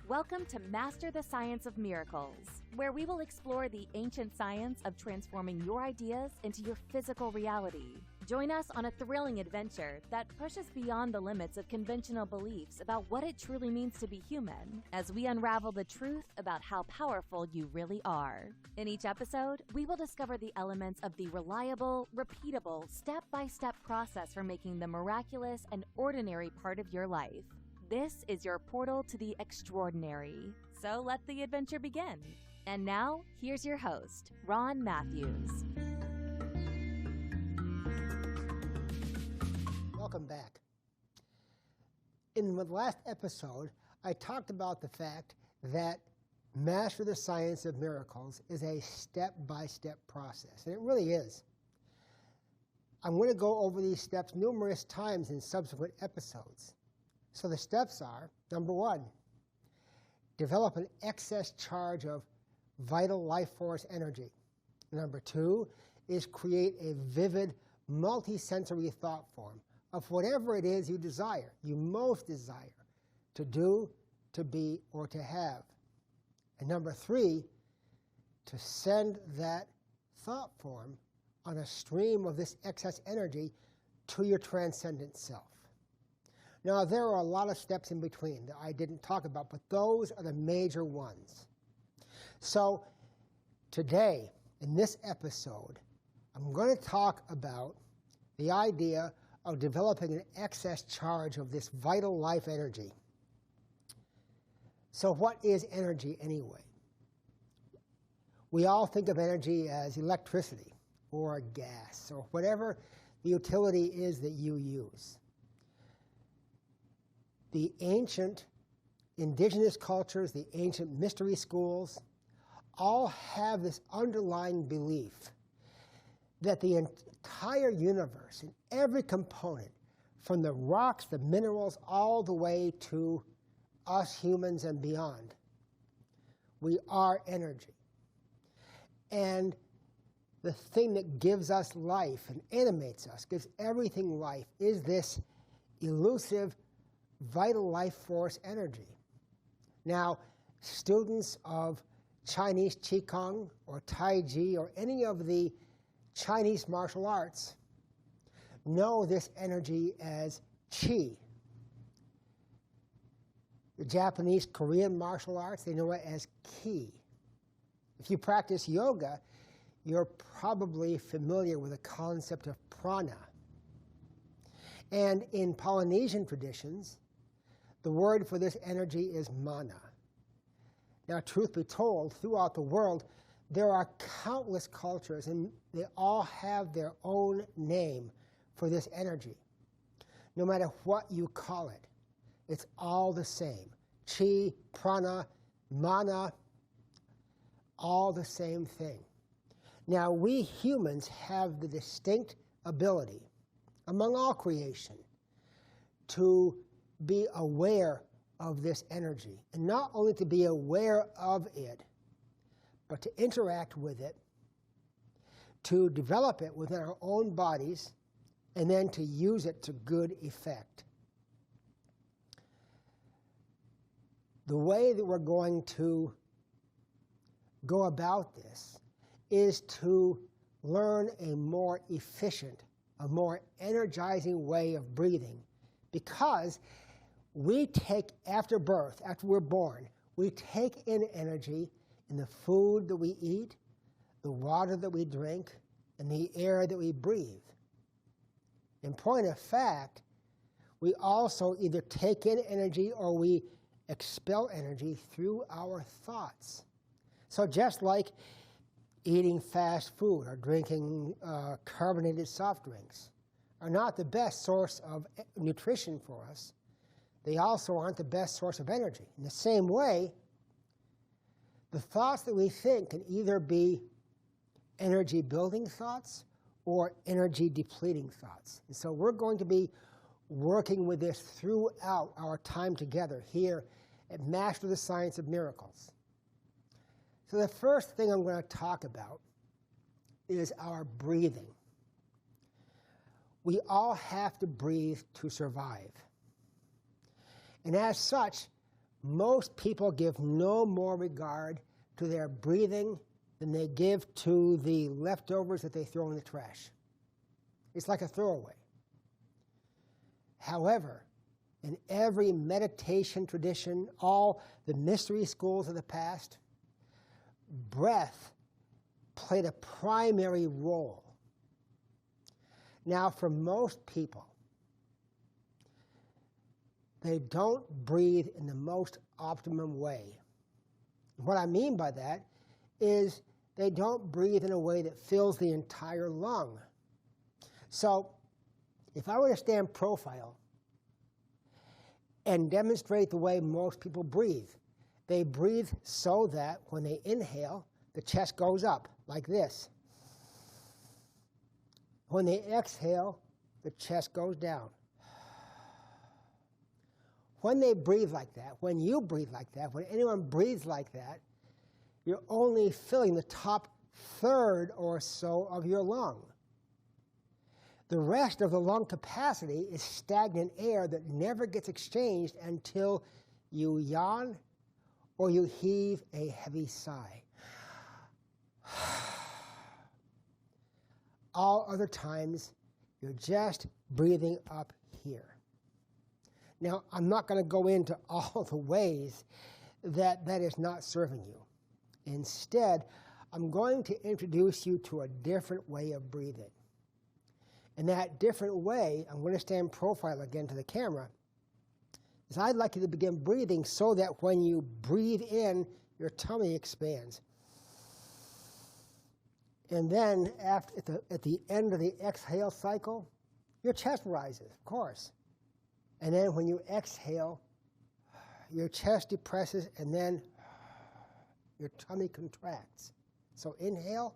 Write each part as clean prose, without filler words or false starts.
Welcome to Master the Science of Miracles, where we will explore the ancient science of transforming your ideas into your physical reality. Join us on a thrilling adventure that pushes beyond the limits of conventional beliefs about what it truly means to be human, as we unravel the truth about how powerful you really are. In each episode, we will discover the elements of the reliable, repeatable, step-by-step process for making the miraculous and ordinary part of your life. This is your portal to the extraordinary. So let the adventure begin. And now, here's your host, Ron Matthews. Welcome back. In the last episode, I talked about the fact that Master the Science of Miracles is a step-by-step process, and it really is. I'm going to go over these steps numerous times in subsequent episodes. So the steps are, number one, develop an excess charge of vital life force energy. Number two is create a vivid, multisensory thought form of whatever it is you desire, you most desire to do, to be, or to have. And number three, to send that thought form on a stream of this excess energy to your transcendent self. Now, there are a lot of steps in between that I didn't talk about, but those are the major ones. So today, in this episode, I'm going to talk about the idea of developing an excess charge of this vital life energy. So what is energy anyway? We all think of energy as electricity or gas or whatever the utility is that you use. The ancient indigenous cultures, the ancient mystery schools, all have this underlying belief that the entire universe, in every component, from the rocks, the minerals, all the way to us humans and beyond, we are energy. And the thing that gives us life and animates us, gives everything life, is this elusive vital life force energy. Now, students of Chinese Qigong or Tai Chi or any of the Chinese martial arts know this energy as Qi. The Japanese, Korean martial arts, they know it as Ki. If you practice yoga, you're probably familiar with the concept of prana. And in Polynesian traditions, the word for this energy is mana. Now, truth be told, throughout the world, there are countless cultures, and they all have their own name for this energy. No matter what you call it, it's all the same. Chi, prana, mana, all the same thing. Now, we humans have the distinct ability, among all creation, to be aware of this energy. And not only to be aware of it, but to interact with it, to develop it within our own bodies, and then to use it to good effect. The way that we're going to go about this is to learn a more efficient, a more energizing way of breathing, because we take, after birth, after we're born, we take in energy in the food that we eat, the water that we drink, and the air that we breathe. In point of fact, we also either take in energy or we expel energy through our thoughts. So just like eating fast food or drinking carbonated soft drinks are not the best source of nutrition for us, they also aren't the best source of energy. In the same way, the thoughts that we think can either be energy-building thoughts or energy-depleting thoughts. And so we're going to be working with this throughout our time together here at Master the Science of Miracles. So the first thing I'm going to talk about is our breathing. We all have to breathe to survive. And as such, most people give no more regard to their breathing than they give to the leftovers that they throw in the trash. It's like a throwaway. However, in every meditation tradition, all the mystery schools of the past, breath played a primary role. Now, for most people, they don't breathe in the most optimum way. What I mean by that is they don't breathe in a way that fills the entire lung. So, if I were to stand profile and demonstrate the way most people breathe, they breathe so that when they inhale, the chest goes up like this. When they exhale, the chest goes down. When they breathe like that, when you breathe like that, when anyone breathes like that, you're only filling the top third or so of your lung. The rest of the lung capacity is stagnant air that never gets exchanged until you yawn or you heave a heavy sigh. All other times, you're just breathing up here. Now, I'm not going to go into all the ways that is not serving you. Instead, I'm going to introduce you to a different way of breathing. And that different way, I'm going to stand profile again to the camera, is I'd like you to begin breathing so that when you breathe in, your tummy expands. And then at the end of the exhale cycle, your chest rises, of course. And then when you exhale, your chest depresses, and then your tummy contracts. So inhale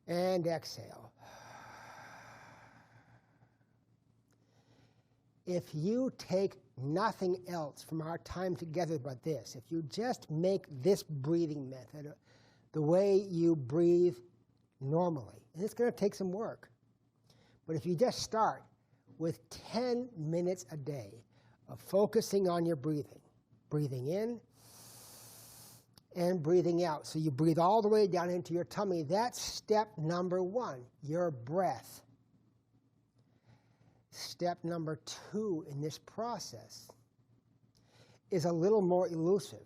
and exhale. If you take nothing else from our time together but this, if you just make this breathing method the way you breathe normally, and it's going to take some work, but if you just start with 10 minutes a day of focusing on your breathing, breathing in and breathing out, so you breathe all the way down into your tummy, that's step number one, your breath. Step number two in this process is a little more elusive.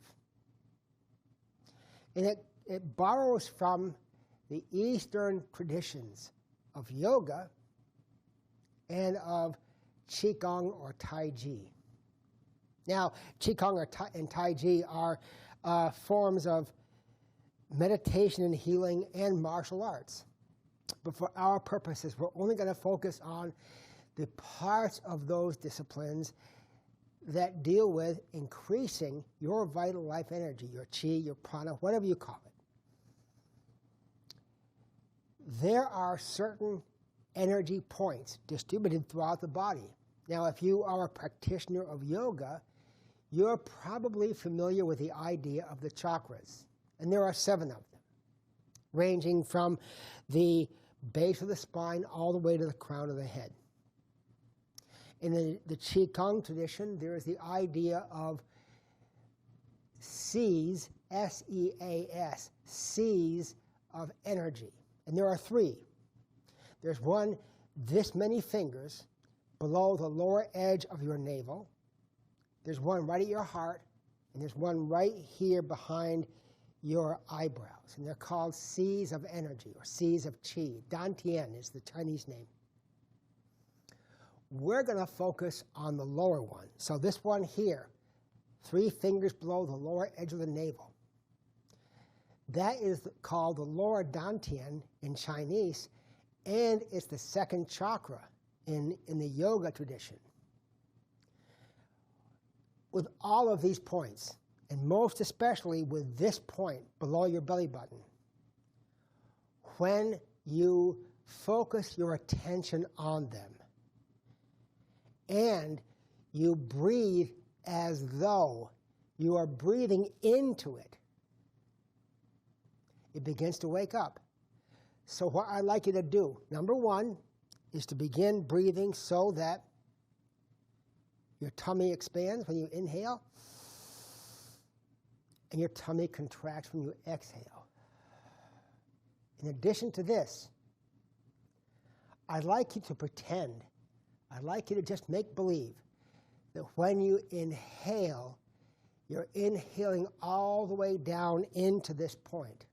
And it borrows from the Eastern traditions of yoga and of Qigong or Tai Chi. Now, Qigong and Tai Chi are forms of meditation and healing and martial arts. But for our purposes, we're only going to focus on the parts of those disciplines that deal with increasing your vital life energy, your chi, your prana, whatever you call it. There are certain energy points distributed throughout the body. Now, if you are a practitioner of yoga, you're probably familiar with the idea of the chakras. And there are 7 of them, ranging from the base of the spine all the way to the crown of the head. In the Qigong tradition, there is the idea of Cs, S-E-A-S, Cs of energy. And there are 3. There's one this many fingers below the lower edge of your navel. There's one right at your heart, and there's one right here behind your eyebrows. And they're called Cs of energy, or Cs of Qi. Dantian is the Chinese name. We're going to focus on the lower one. So this one here, 3 fingers below the lower edge of the navel. That is called the lower dantian in Chinese, and it's the 2nd chakra in the yoga tradition. With all of these points, and most especially with this point below your belly button, when you focus your attention on them, and you breathe as though you are breathing into it, it begins to wake up. So what I'd like you to do, number 1, is to begin breathing so that Your tummy expands when you inhale, and your tummy contracts when you exhale. In addition to this, I'd like you to pretend, I'd like you to just make believe that when you inhale, you're inhaling all the way down into this point.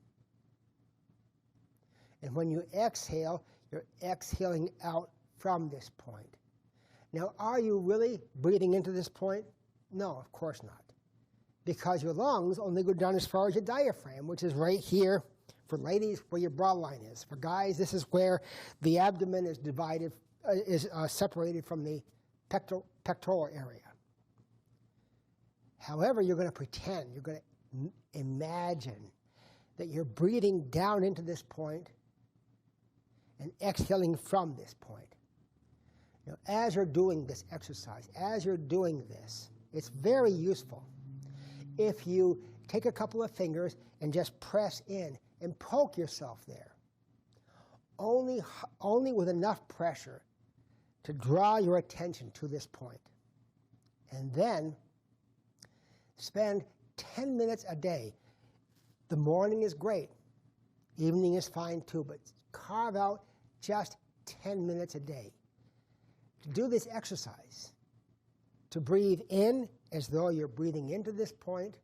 And when you exhale, you're exhaling out from this point. Now, are you really breathing into this point? No, of course not. Because your lungs only go down as far as your diaphragm, which is right here. For ladies, where your bra line is. For guys, this is where the abdomen is divided, separated from the pectoral area. However, you're going to pretend, you're going to imagine that you're breathing down into this point and exhaling from this point. Now, as you're doing this exercise, as you're doing this, it's very useful if you take a couple of fingers and just press in and poke yourself there. Only with enough pressure to draw your attention to this point. And then spend 10 minutes a day. The morning is great. Evening is fine too, but carve out just 10 minutes a day to do this exercise, to breathe in as though you're breathing into this point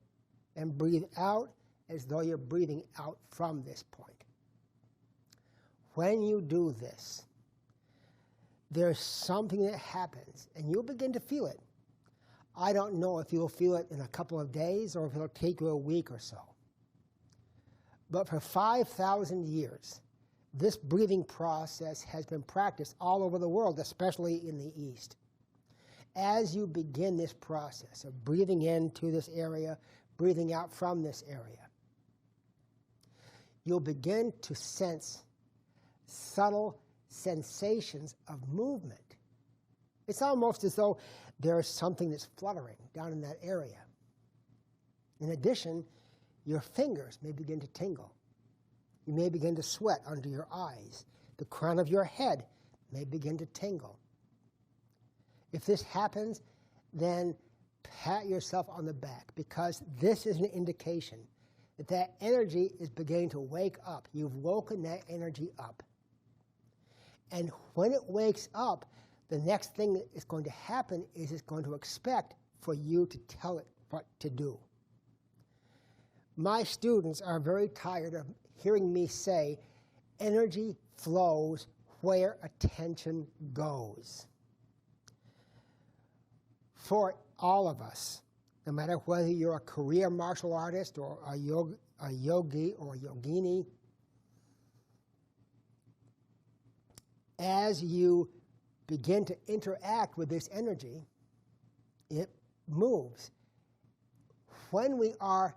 and breathe out as though you're breathing out from this point. When you do this, there's something that happens, and you'll begin to feel it. I don't know if you'll feel it in a couple of days or if it'll take you a week or so. But for 5,000 years, this breathing process has been practiced all over the world, especially in the East. As you begin this process of breathing into this area, breathing out from this area, you'll begin to sense subtle sensations of movement. It's almost as though there's something that's fluttering down in that area. In addition, your fingers may begin to tingle. You may begin to sweat under your eyes. The crown of your head may begin to tingle. If this happens, then pat yourself on the back, because this is an indication that that energy is beginning to wake up. You've woken that energy up. And when it wakes up, the next thing that is going to happen is it's going to expect for you to tell it what to do. My students are very tired of hearing me say, energy flows where attention goes. For all of us, no matter whether you're a career martial artist or a yogi or a yogini, as you begin to interact with this energy, it moves. When we are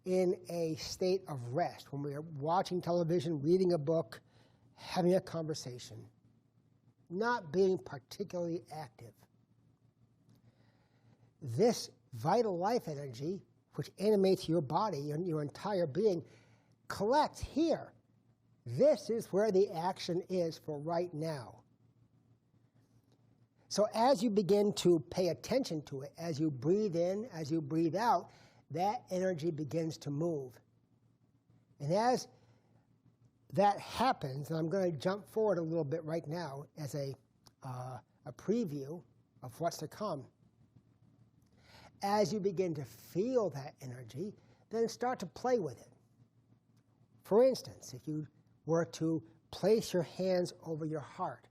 in a state of rest, when we are watching television, reading a book, having a conversation, not being particularly active, this vital life energy, which animates your body and your entire being, collects here. This is where the action is for right now. So as you begin to pay attention to it, as you breathe in, as you breathe out, that energy begins to move. And as that happens, and I'm going to jump forward a little bit right now as a preview of what's to come. As you begin to feel that energy, then start to play with it. For instance, if you were to place your hands over your heart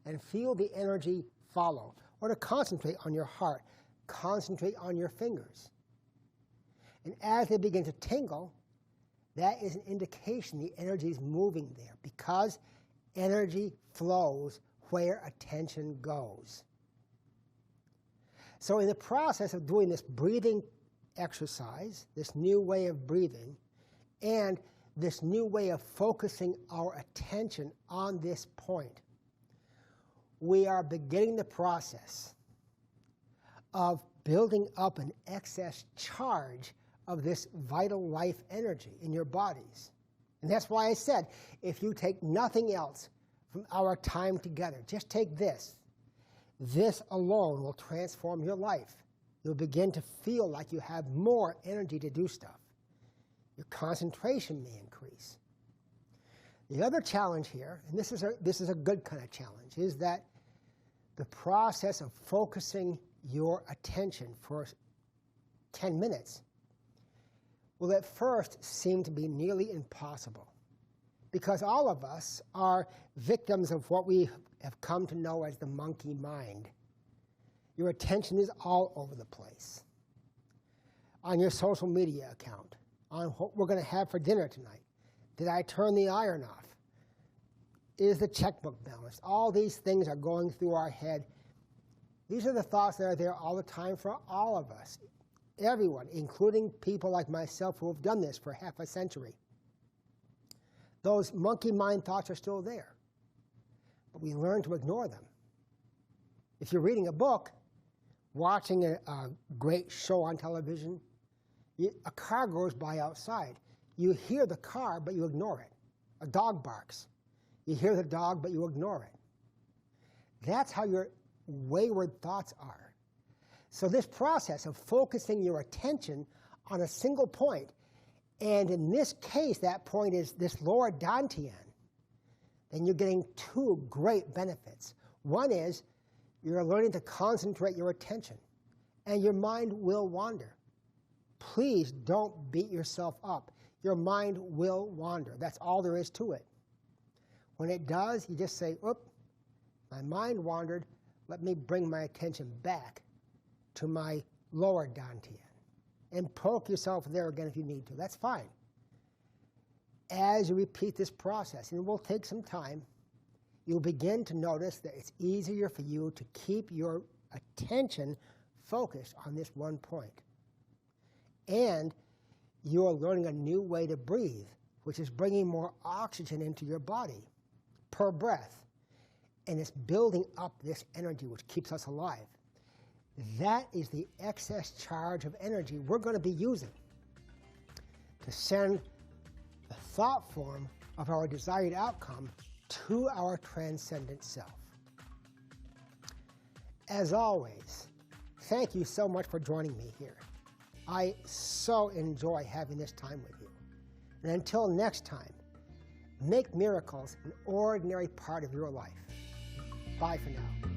and feel the energy follow, or to concentrate on your heart, concentrate on your fingers. And as they begin to tingle, that is an indication the energy is moving there, because energy flows where attention goes. So in the process of doing this breathing exercise, this new way of breathing, and this new way of focusing our attention on this point, we are beginning the process of building up an excess charge of this vital life energy in your bodies. And that's why I said, if you take nothing else from our time together, just take this. This alone will transform your life. You'll begin to feel like you have more energy to do stuff. Your concentration may increase. The other challenge here, and this is a good kind of challenge, is that the process of focusing your attention for 10 minutes will at first seem to be nearly impossible, because all of us are victims of what we have come to know as the monkey mind. Your attention is all over the place. On your social media account, on what we're going to have for dinner tonight. Did I turn the iron off? Is the checkbook balanced? All these things are going through our head. These are the thoughts that are there all the time for all of us. Everyone, including people like myself who have done this for half a century. Those monkey mind thoughts are still there, but we learn to ignore them. If you're reading a book, watching a great show on television, a car goes by outside. You hear the car, but you ignore it. A dog barks. You hear the dog, but you ignore it. That's how your wayward thoughts are. So this process of focusing your attention on a single point, and in this case, that point is this lower dantian, then you're getting two great benefits. One is you're learning to concentrate your attention, and your mind will wander. Please don't beat yourself up. Your mind will wander. That's all there is to it. When it does, you just say, oop, my mind wandered. Let me bring my attention back to my lower dantian. And poke yourself there again if you need to. That's fine. As you repeat this process, and it will take some time, you'll begin to notice that it's easier for you to keep your attention focused on this one point. And you're learning a new way to breathe, which is bringing more oxygen into your body per breath. And it's building up this energy which keeps us alive. That is the excess charge of energy we're going to be using to send the thought form of our desired outcome to our transcendent self. As always, thank you so much for joining me here. I so enjoy having this time with you. And until next time, make miracles an ordinary part of your life. Bye for now.